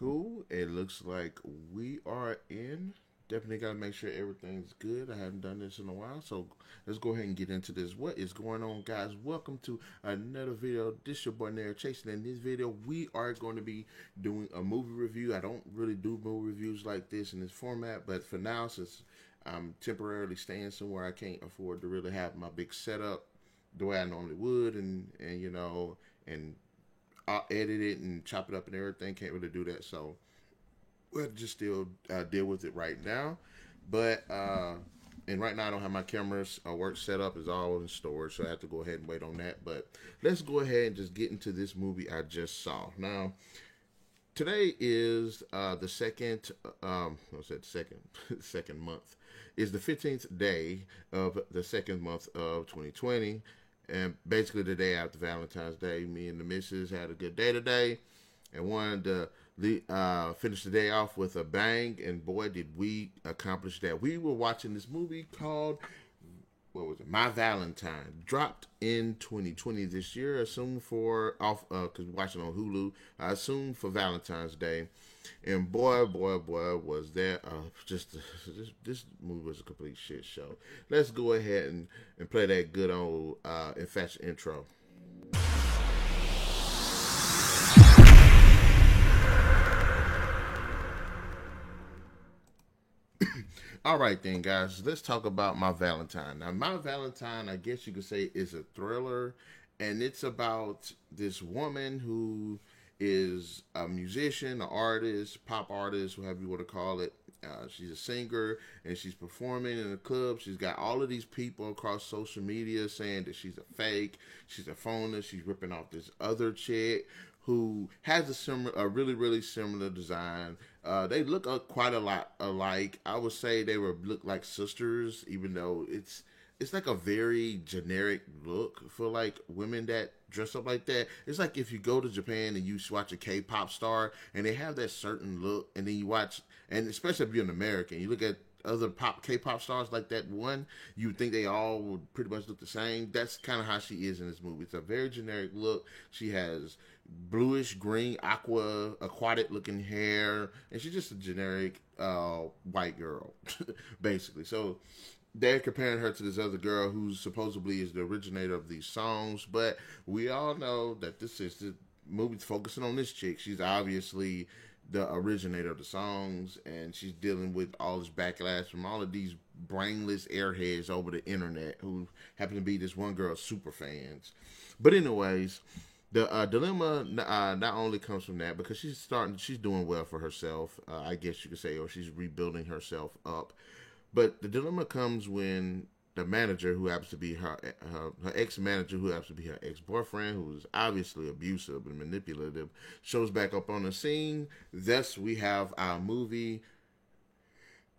Cool. It looks like we are in. Definitely got to make sure everything's good. I haven't done this in a while, so let's go ahead and get into this. What is going on, guys? Welcome to another video. This your boy Nair Chasing. In this video, we are going to be doing a movie review. I don't really do movie reviews like this in this format, but for now, since I'm temporarily staying somewhere I can't afford to really have my big setup the way I normally would, and and I'll edit it and chop it up and everything. Can't really do that, so we'll just still deal with it right now. But and right now I don't have my cameras work set up. It's all in storage, so I have to go ahead and wait on that. But let's go ahead and just get into this movie I just saw. Now, today is the second. What's that? Second, second month is the 15th day of the second month of 2020, and basically the day after Valentine's Day. Me and the missus had a good day today, and wanted to finish the day off with a bang. And boy, did we accomplish that! We were watching this movie called, what was it? My Valentine, dropped in 2020 this year. Assumed for off because we're watching on Hulu. I assumed for Valentine's Day, and boy, was that just this movie was a complete shit show. Let's go ahead and play that good old infatuation intro. All right, then, guys, let's talk about My Valentine. Now, My Valentine, I guess you could say, is a thriller, and it's about this woman who is a musician, an artist, pop artist, whatever you want to call it. She's a singer, and she's performing in a club. She's got all of these people across social media saying that she's a fake, she's a phoner, she's ripping off this other chick who has a really similar design. They look quite a lot alike. I would say they were look like sisters, even though it's like a very generic look for like women that dress up like that. It's like if you go to Japan and you watch a K-pop star and they have that certain look, and then you watch, and especially if you're an American, you look at other K-pop stars like that one, you would think they all would pretty much look the same. That's kind of how she is in this movie. It's a very generic look. She has bluish green aquatic looking hair, and she's just a generic white girl basically. So they're comparing her to this other girl who supposedly is the originator of these songs, but we all know that this is the movie's focusing on this chick. She's obviously the originator of the songs, and she's dealing with all this backlash from all of these brainless airheads over the internet who happen to be this one girl's super fans. But anyways, the dilemma not only comes from that, because she's doing well for herself, I guess you could say, or she's rebuilding herself up. But the dilemma comes when the manager, who happens to be her ex manager, who happens to be her ex boyfriend, who is obviously abusive and manipulative, shows back up on the scene. Thus, we have our movie,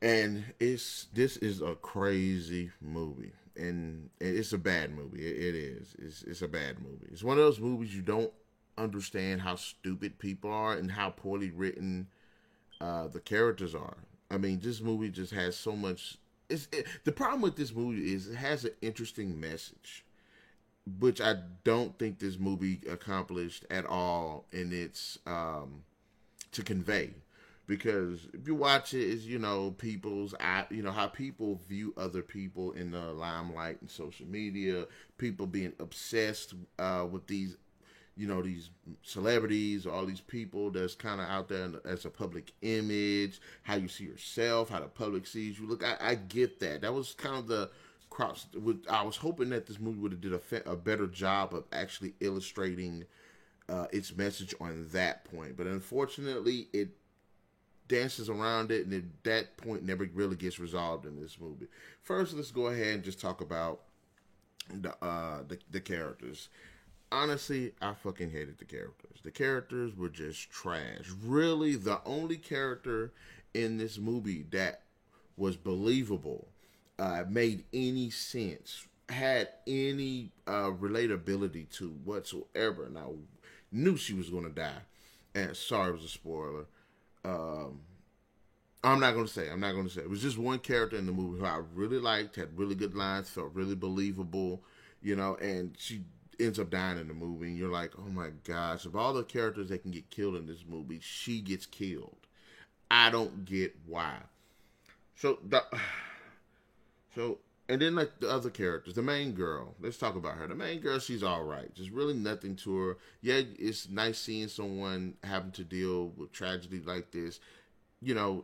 and this is a crazy movie, and it's a bad movie. It is. It's a bad movie. It's one of those movies you don't understand how stupid people are and how poorly written the characters are. I mean, this movie just has so much. The problem with this movie is it has an interesting message, which I don't think this movie accomplished at all in its to convey. Because if you watch it, it's how people view other people in the limelight and social media, people being obsessed with these celebrities, all these people that's kind of out there as a public image, how you see yourself, how the public sees you. Look, I get that. That was kind of the cross. I was hoping that this movie would have did a better job of actually illustrating its message on that point. But unfortunately, it dances around it, and that point never really gets resolved in this movie. First, let's go ahead and just talk about the characters. Honestly, I fucking hated the characters. The characters were just trash. Really, the only character in this movie that was believable, made any sense, had any relatability to whatsoever, and I knew she was going to die. And sorry, it was a spoiler. Um, I'm not going to say. I'm not going to say. It was just one character in the movie who I really liked, had really good lines, felt really believable, and she ends up dying in the movie, and you're like, oh my gosh, of all the characters that can get killed in this movie, she gets killed. I don't get why. So the so and then like the other characters, the main girl. Let's talk about her. The main girl, she's all right. Just really nothing to her. Yeah, it's nice seeing someone having to deal with tragedy like this. And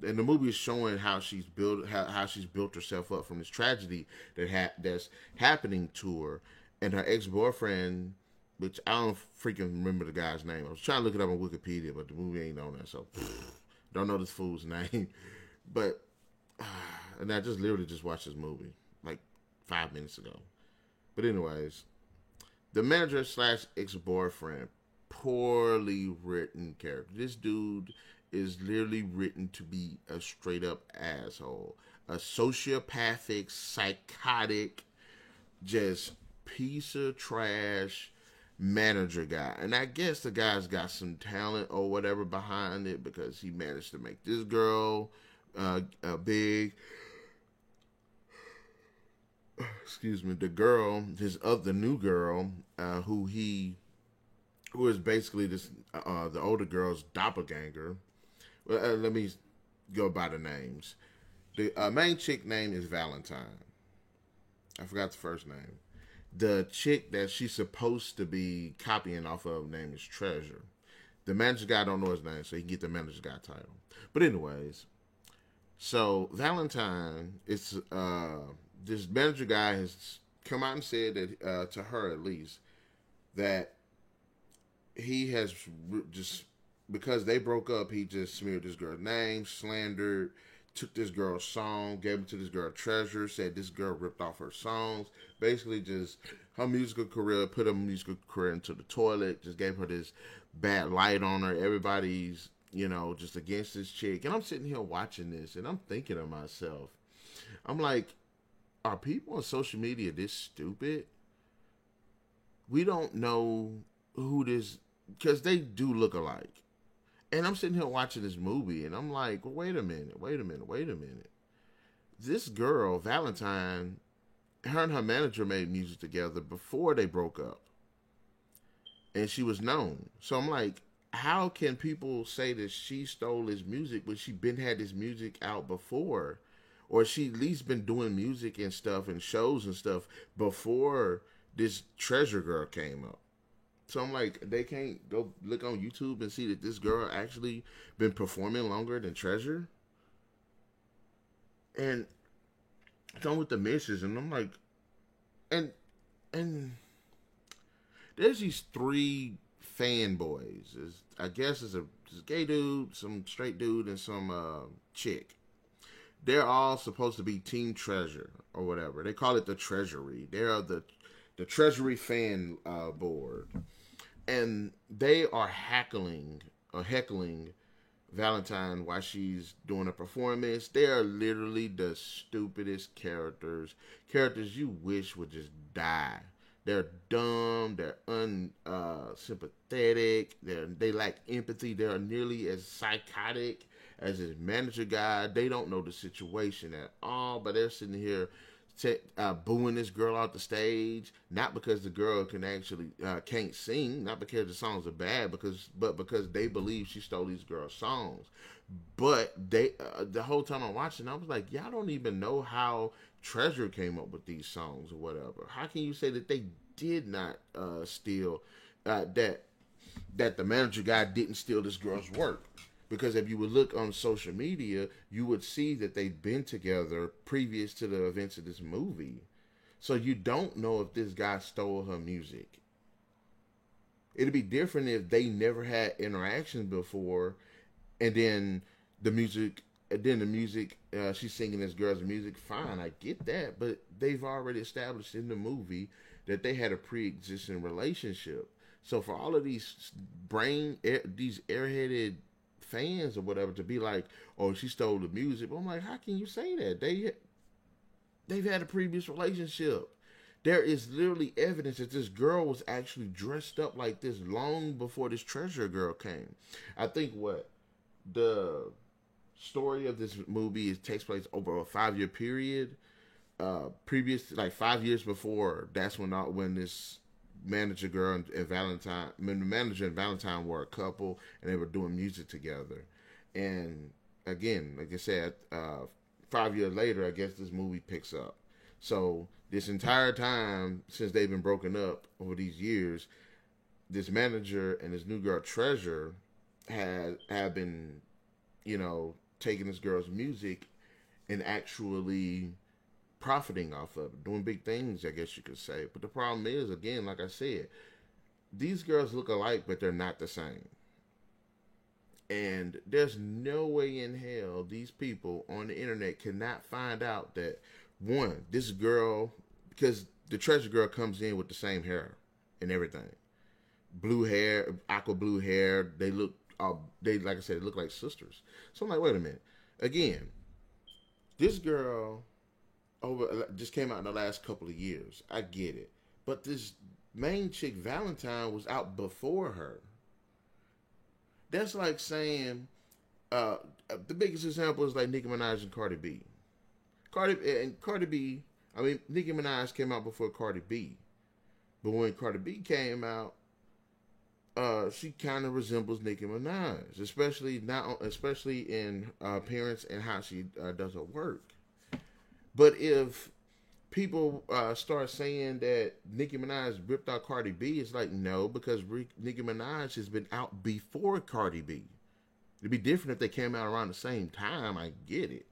the movie is showing how she's built how she's built herself up from this tragedy that's happening to her, and her ex boyfriend, which I don't freaking remember the guy's name. I was trying to look it up on Wikipedia, but the movie ain't on there, so don't know this fool's name. But and I just literally just watched this movie like 5 minutes ago. But anyways, the manager slash ex boyfriend, poorly written character. This dude is literally written to be a straight up asshole, a sociopathic, psychotic, just piece of trash manager guy. And I guess the guy's got some talent or whatever behind it because he managed to make this girl big. Excuse me, the new girl, who is basically this the older girl's doppelganger. Well, let me go by the names. The main chick name is Valentine. I forgot the first name. The chick that she's supposed to be copying off of name is Treasure. The manager guy don't know his name, so he can get the manager guy title. But anyways, so Valentine is this manager guy has come out and said that to her at least that he has just because they broke up, he just smeared this girl's name, slandered, took this girl's song, gave it to this girl Treasure, said this girl ripped off her songs, basically just her musical career, put her musical career into the toilet, just gave her this bad light on her. Everybody's, just against this chick. And I'm sitting here watching this and I'm thinking to myself, I'm like, are people on social media this stupid? We don't know who this, because they do look alike. And I'm sitting here watching this movie, and I'm like, well, wait a minute. This girl, Valentine, her and her manager made music together before they broke up. And she was known. So I'm like, how can people say that she stole his music when she been had this music out before? Or she at least been doing music and stuff and shows and stuff before this Treasure girl came up. So I'm like, they can't go look on YouTube and see that this girl actually been performing longer than Treasure. And done with the misses, and I'm like, and there's these three fanboys. I guess it's a gay dude, some straight dude, and some chick. They're all supposed to be Team Treasure or whatever. They call it the Treasury. They're the Treasury fan board. And they are heckling Valentine while she's doing a performance. They are literally the stupidest characters. Characters you wish would just die. They're dumb. They're unsympathetic. They lack empathy. They're nearly as psychotic as his manager guy. They don't know the situation at all, but they're sitting here booing this girl out the stage, not because the girl can actually can't sing, not because the songs are bad, but because they believe she stole these girls' songs. But they the whole time I'm watching, I was like, y'all don't even know how Treasure came up with these songs or whatever. How can you say that they did not steal that the manager guy didn't steal this girl's work? Because if you would look on social media, you would see that they've been together previous to the events of this movie. So you don't know if this guy stole her music. It'd be different if they never had interactions before, and then the music, she's singing this girl's music. Fine, I get that, but they've already established in the movie that they had a pre-existing relationship. So for all of these these airheaded fans or whatever to be like, oh, she stole the music. But I'm like, how can you say that? They've had a previous relationship. There is literally evidence that this girl was actually dressed up like this long before this Treasure girl came. I think the story of this movie takes place over a 5-year period. previous, like 5 years before, that's when this manager girl and Valentine, when the manager and Valentine were a couple and they were doing music together. And again, like I said, 5 years later, I guess this movie picks up. So this entire time since they've been broken up over these years, this manager and this new girl Treasure have been, taking this girl's music and actually profiting off of it, doing big things, I guess you could say. But the problem is, again, like I said, these girls look alike, but they're not the same. And there's no way in hell these people on the internet cannot find out that one, this girl, because the Treasure girl comes in with the same hair and everything, blue hair, aqua blue hair. They look, they like I said, they look like sisters. So I'm like, wait a minute. Again, this girl just came out in the last couple of years. I get it, but this main chick Valentine was out before her. That's like saying the biggest example is like Nicki Minaj and Cardi B. Cardi B. I mean, Nicki Minaj came out before Cardi B, but when Cardi B came out, she kind of resembles Nicki Minaj, especially in appearance and how she does her work. But if people start saying that Nicki Minaj ripped out Cardi B, it's like, no, because Nicki Minaj has been out before Cardi B. It'd be different if they came out around the same time. I get it.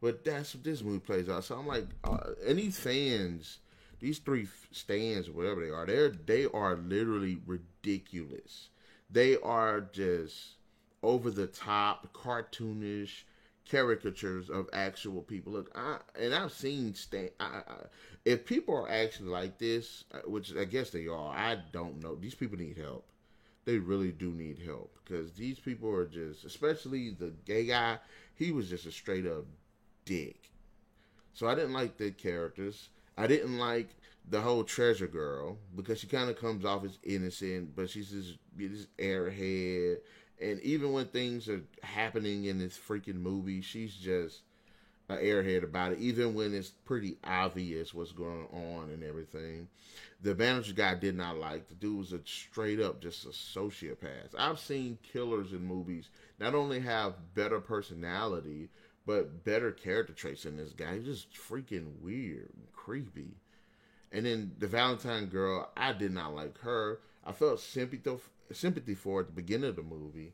But that's what this movie plays out. So I'm like, and these fans, these three stands, whatever they are literally ridiculous. They are just over the top, cartoonish caricatures of actual people. Look, I've seen if people are actually like this, which I guess they are. I don't know. These people need help. They really do need help because these people are just, especially the gay guy. He was just a straight up dick. So I didn't like the characters. I didn't like the whole Treasure girl because she kind of comes off as innocent, but she's this airhead. And even when things are happening in this freaking movie, she's just an airhead about it. Even when it's pretty obvious what's going on and everything. The manager guy did not like. The dude was a straight up just a sociopath. I've seen killers in movies not only have better personality, but better character traits than this guy. He's just freaking weird and creepy. And then the Valentine girl, I did not like her. I felt sympathy for at the beginning of the movie,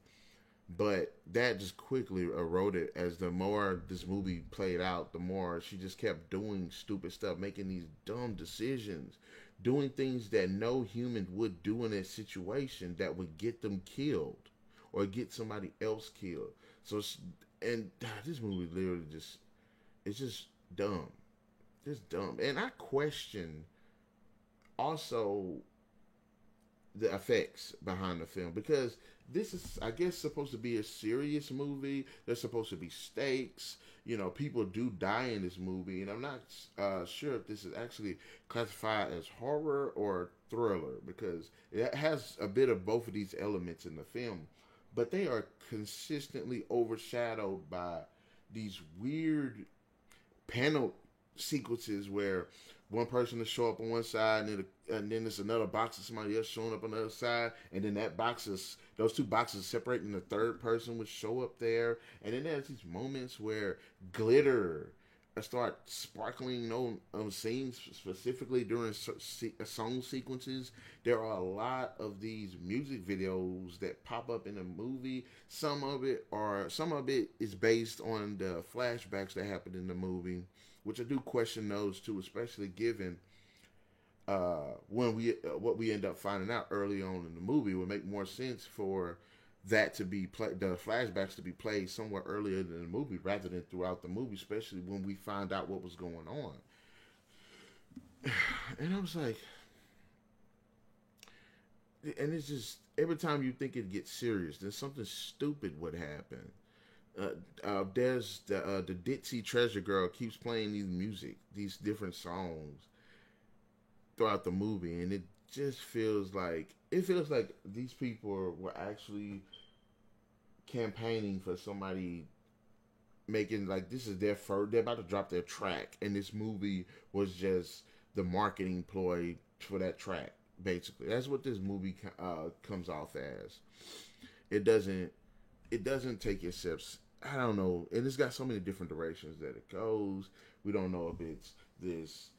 but that just quickly eroded as the more this movie played out, the more she just kept doing stupid stuff, making these dumb decisions, doing things that no human would do in a situation that would get them killed or get somebody else killed. So, and this movie literally it's just dumb. Just dumb. And I question also the effects behind the film because this is, I guess, supposed to be a serious movie. There's supposed to be stakes. People do die in this movie, and I'm not sure if this is actually classified as horror or thriller because it has a bit of both of these elements in the film, but they are consistently overshadowed by these weird panel sequences where one person will show up on one side and then there's another box of somebody else showing up on the other side, and then those two boxes separate and the third person would show up there, and then there's these moments where glitter start sparkling on scenes, specifically during song sequences. There are a lot of these music videos that pop up in the movie. Some of it is based on the flashbacks that happened in the movie, which I do question those too, especially given what we end up finding out early on in the movie. It would make more sense for that to be the flashbacks to be played somewhere earlier in the movie rather than throughout the movie, especially when we find out what was going on. And I was like, and it's just every time you think it gets serious, then something stupid would happen. There's the ditzy Treasure girl keeps playing these different songs throughout the movie, and it feels like these people were actually campaigning for somebody making like this is their first. They're about to drop their track, and this movie was just the marketing ploy for that track. Basically, that's what this movie comes off as. It doesn't. It doesn't take itself. I don't know, and it's got so many different directions that it goes. We don't know if it's this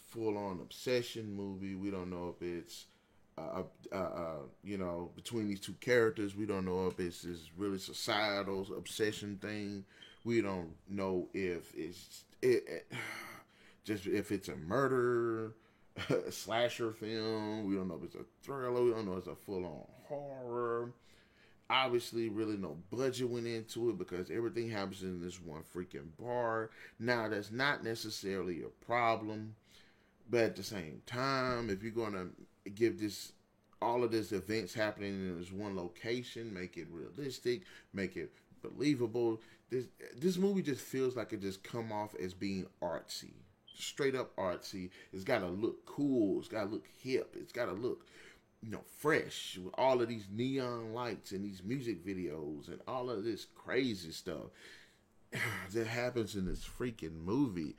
full on obsession movie. We don't know if it's between these two characters. We don't know if it's this really societal obsession thing. We don't know if just if it's a murder slasher film. We don't know if it's a thriller. We don't know if it's a full on horror. Obviously, really no budget went into it because everything happens in this one freaking bar. Now, that's not necessarily a problem, but at the same time, if you're gonna give this all of this events happening in this one location, make it realistic, make it believable. This movie just feels like it just come off as being artsy, straight up artsy. It's got to look cool. It's got to look hip. It's got to look fresh with all of these neon lights and these music videos and all of this crazy stuff that happens in this freaking movie.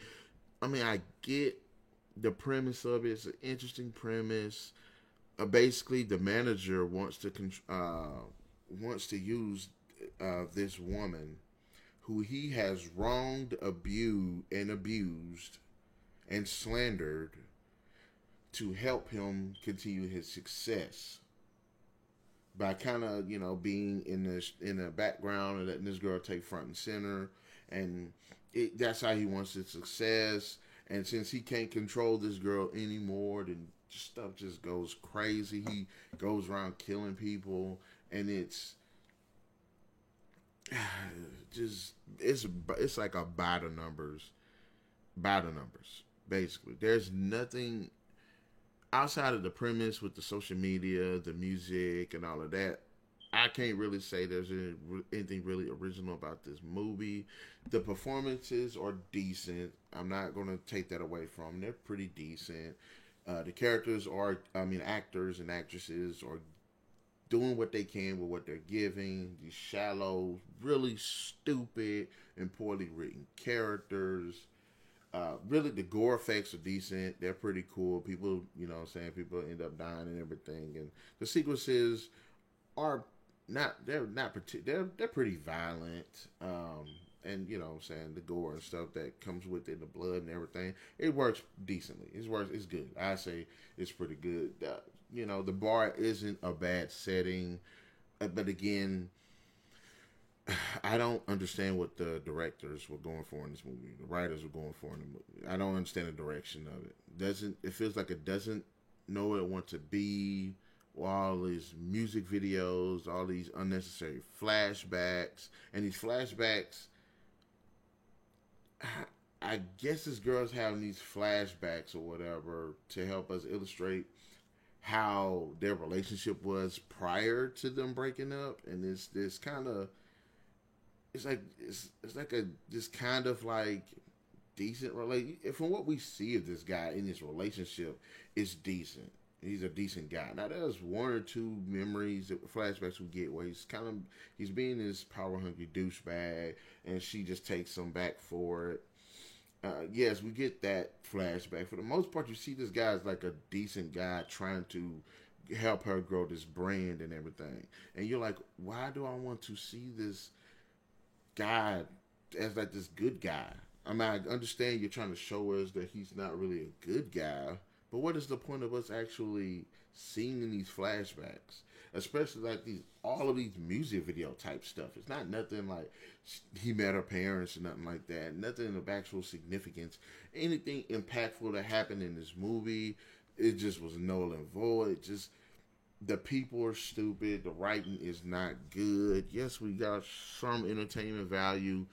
I mean, I get the premise of it. It's an interesting premise. Basically, the manager wants to use this woman who he has wronged, abused, and slandered to help him continue his success by kind of being in the background and letting this girl take front and center, and that's how he wants his success. And since he can't control this girl anymore, then stuff just goes crazy. He goes around killing people, and it's just it's like a battle numbers. Basically, there's nothing outside of the premise with the social media, the music, and all of that. I can't really say there's anything really original about this movie. The performances are decent. I'm not going to take that away from them. They're pretty decent. The characters are, actors and actresses are doing what they can with what they're giving. These shallow, really stupid, and poorly written characters. Really, the gore effects are decent. They're pretty cool. People, people end up dying and everything. And the sequences are they're pretty violent. And the gore and stuff that comes with it, the blood and everything, it works decently. It's good. I say it's pretty good. The bar isn't a bad setting, but again, I don't understand what the directors were going for in this movie. The writers were going for in the movie. I don't understand the direction of it. It feels like it doesn't know what it wants to be. All these music videos, all these unnecessary flashbacks, and these flashbacks. I guess this girl's having these flashbacks or whatever to help us illustrate how their relationship was prior to them breaking up, and it's this kind of it's like a this kind of like decent relate. From what we see of this guy in this relationship, it's decent. He's a decent guy. Now there's one or two memories, flashbacks we get where he's being this power hungry douchebag, and she just takes him back for it. Yes, we get that flashback. For the most part, you see this guy as like a decent guy trying to help her grow this brand and everything. And you're like, why do I want to see this guy as like this good guy? I mean, I understand you're trying to show us that he's not really a good guy, but what is the point of us actually seeing in these flashbacks? Especially like all of these music video type stuff. It's not nothing like he met her parents or nothing like that. Nothing of actual significance. Anything impactful that happened in this movie, it just was null and void. It just the people are stupid. The writing is not good. Yes, we got some entertainment value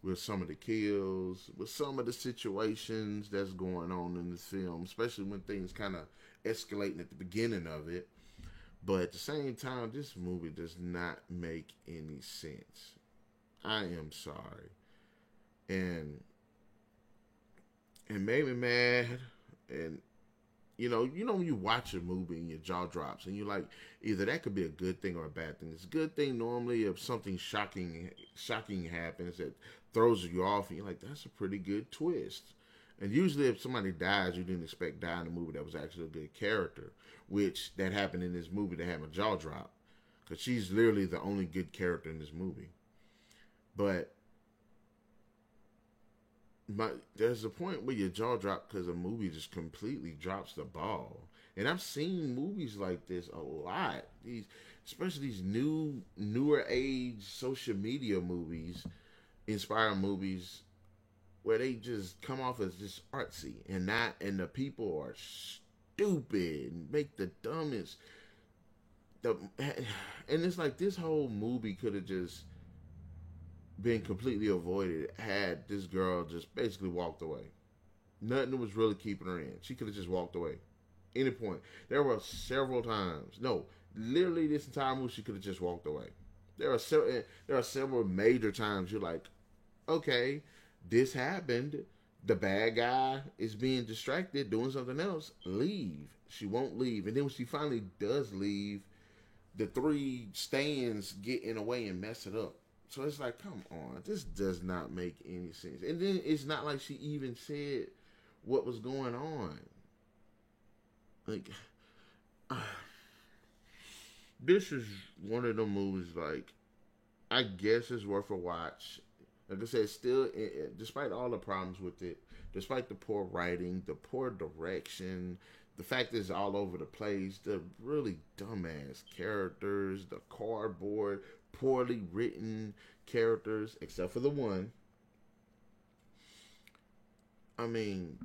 with some of the kills, with some of the situations that's going on in this film, especially when things kind of escalating at the beginning of it. But at the same time, this movie does not make any sense. I am sorry. And it made me mad. And when you watch a movie and your jaw drops, and you're like, either that could be a good thing or a bad thing. It's a good thing normally if something shocking happens that throws you off, and you're like, that's a pretty good twist. And usually, if somebody dies, you didn't expect die in a movie that was actually a good character, which that happened in this movie. That had my jaw drop because she's literally the only good character in this movie. But there's a point where your jaw drops because a movie just completely drops the ball. And I've seen movies like this a lot. Especially these newer age social media movies, inspired movies, where they just come off as just artsy and the people are stupid and make the dumbest. And it's like this whole movie could have just been completely avoided had this girl just basically walked away. Nothing was really keeping her in. She could have just walked away. Any point. There were several times. No, literally this entire movie she could have just walked away. There are several major times you're like, okay, this happened. The bad guy is being distracted, doing something else. Leave. She won't leave. And then when she finally does leave, the three stands get in the way and mess it up. So it's like, come on, this does not make any sense. And then it's not like she even said what was going on. Like, this is one of the movies, like, I guess it's worth a watch. Like I said, still, despite all the problems with it, despite the poor writing, the poor direction, the fact that it's all over the place, the really dumbass characters, the cardboard, poorly written characters, except for the one. I mean,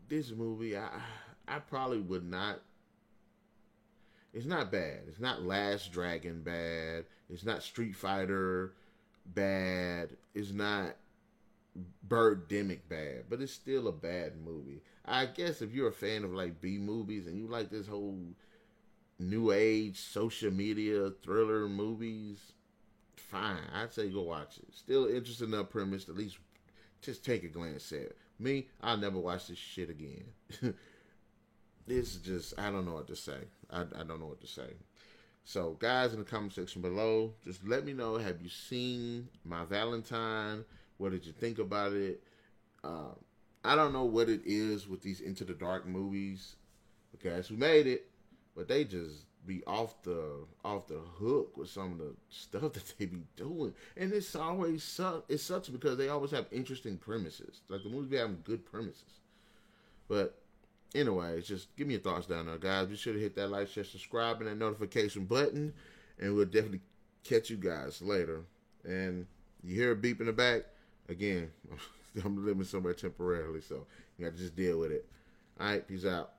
this movie, I probably would not. It's not bad. It's not Last Dragon bad. It's not Street Fighter bad. It's not Birdemic bad. But it's still a bad movie. I guess if you're a fan of like B movies and you like this whole new age social media thriller movies, fine. I'd say go watch it. Still interested in the premise. At least just take a glance at it. Me, I'll never watch this shit again. This is just, I don't know what to say. I don't know what to say. So, guys, in the comment section below, just let me know, have you seen My Valentine? What did you think about it? I don't know what it is with these Into the Dark movies. The guys who made it, but they just be off the hook with some of the stuff that they be doing. And it's always it sucks because they always have interesting premises. Like, the movies be having good premises. But anyways, just give me your thoughts down there, guys. Be sure to hit that like, share, subscribe, and that notification button. And we'll definitely catch you guys later. And you hear a beep in the back, again, I'm living somewhere temporarily, so you got to just deal with it. All right, peace out.